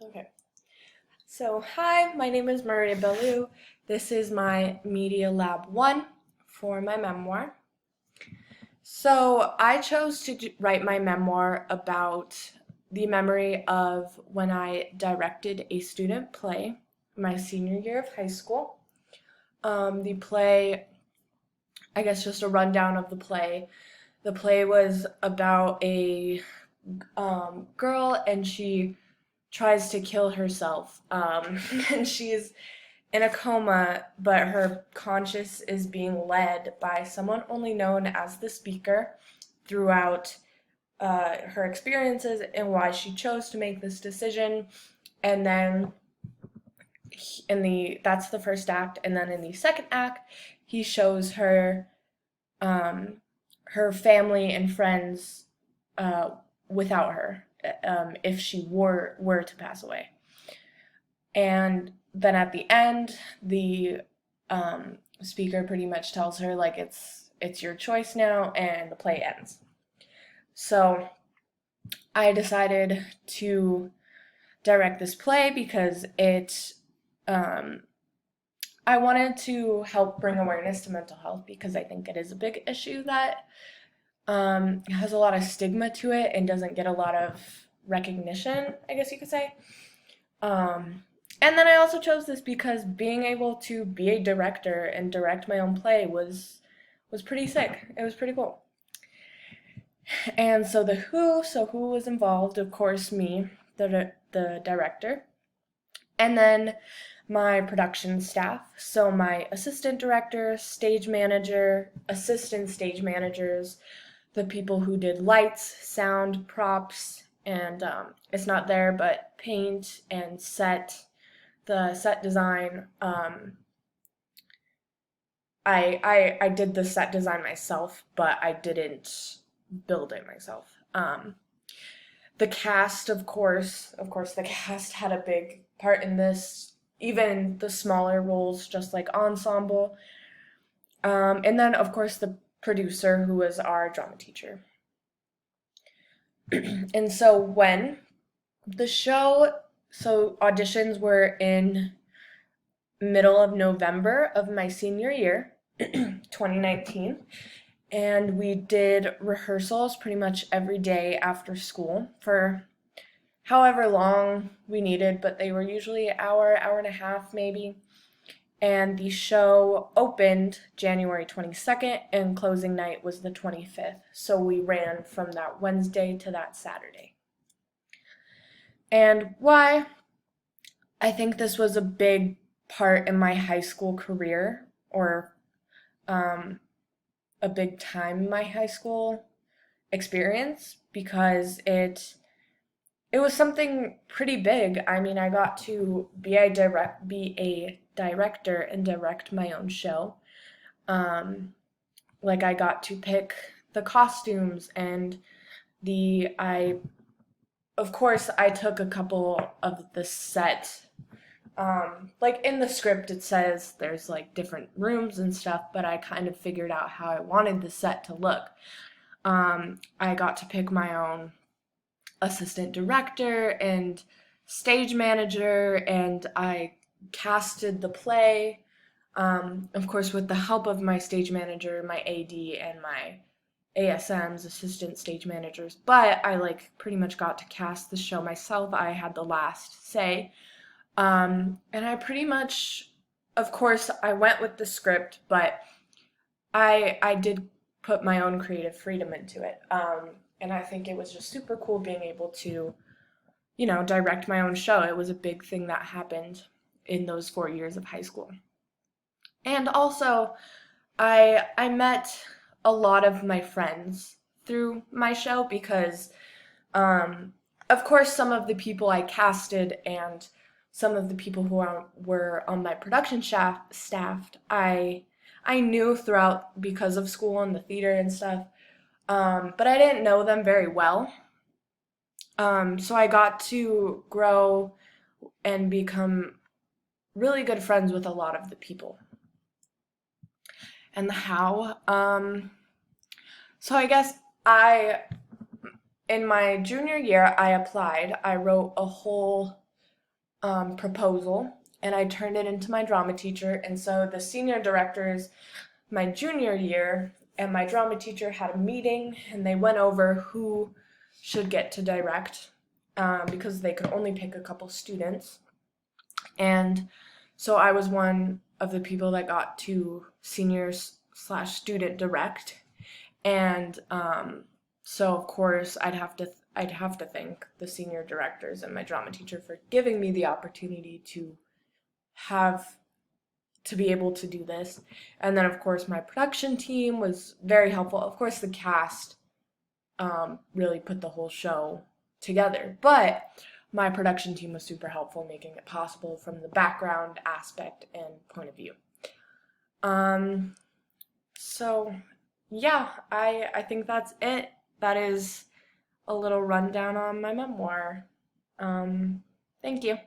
Okay. So, hi, my name is Maria Bellew. This is my Media Lab 1 for my memoir. So, I chose to write my memoir about the memory of when I directed a student play my senior year of high school. The play, I guess just a rundown of the play. The play was about a girl, and she tries to kill herself. And she's in a coma, but her conscious is being led by someone only known as the speaker throughout her experiences and why she chose to make this decision. And then that's the first act, and then in the second act, he shows her her family and friends uh, without her, if she were to pass away. And then at the end, the speaker pretty much tells her like it's your choice now, and the play ends. So I decided to direct this play because I wanted to help bring awareness to mental health, because I think it is a big issue that has a lot of stigma to it and doesn't get a lot of recognition, I guess you could say. And then I also chose this because being able to be a director and direct my own play was pretty sick. It was pretty cool. And so who was involved? Of course, me, the director, and then my production staff. So my assistant director, stage manager, assistant stage managers, the people who did lights, sound, props, and it's not there, but paint and the set design. I did the set design myself, but I didn't build it myself. The cast, of course, the cast had a big part in this. Even the smaller roles, just like ensemble. And then, of course, the producer, who was our drama teacher. And so auditions were in middle of November of my senior year, 2019. And we did rehearsals pretty much every day after school for however long we needed, but they were usually an hour and a half maybe. And the show opened January 22nd, and closing night was the 25th. So we ran from that Wednesday to that Saturday. And why? I think this was a big part in my high school career, or a big time in my high school experience, because it was something pretty big. I mean, I got to be a director and direct my own show. Like, I got to pick the costumes, and of course, I took a couple of the set. Like, in the script it says there's like different rooms and stuff, but I kind of figured out how I wanted the set to look. I got to pick my own assistant director and stage manager, and I casted the play, of course, with the help of my stage manager, my AD, and my ASMs, assistant stage managers. But I pretty much got to cast the show myself. I had the last say. And I pretty much, of course, I went with the script, but I did put my own creative freedom into it. And I think it was just super cool being able to, direct my own show. It was a big thing that happened in those 4 years of high school. And also, I met a lot of my friends through my show, because, of course, some of the people I casted and some of the people who were on my production staff, I knew throughout, because of school and the theater and stuff, but I didn't know them very well. So I got to grow and become really good friends with a lot of the people. And how? So I guess in my junior year, I applied. I wrote a whole proposal, and I turned it into my drama teacher. And so the senior directors, my junior year, and my drama teacher had a meeting, and they went over who should get to direct, because they could only pick a couple students. And so I was one of the people that got to seniors slash student direct. And so of course I'd have to thank the senior directors and my drama teacher for giving me the opportunity have to be able to do this. And then of course my production team was very helpful. Of course the cast really put the whole show together, but my production team was super helpful making it possible from the background aspect and point of view. So yeah, I think that's it. That is a little rundown on my memoir. Thank you.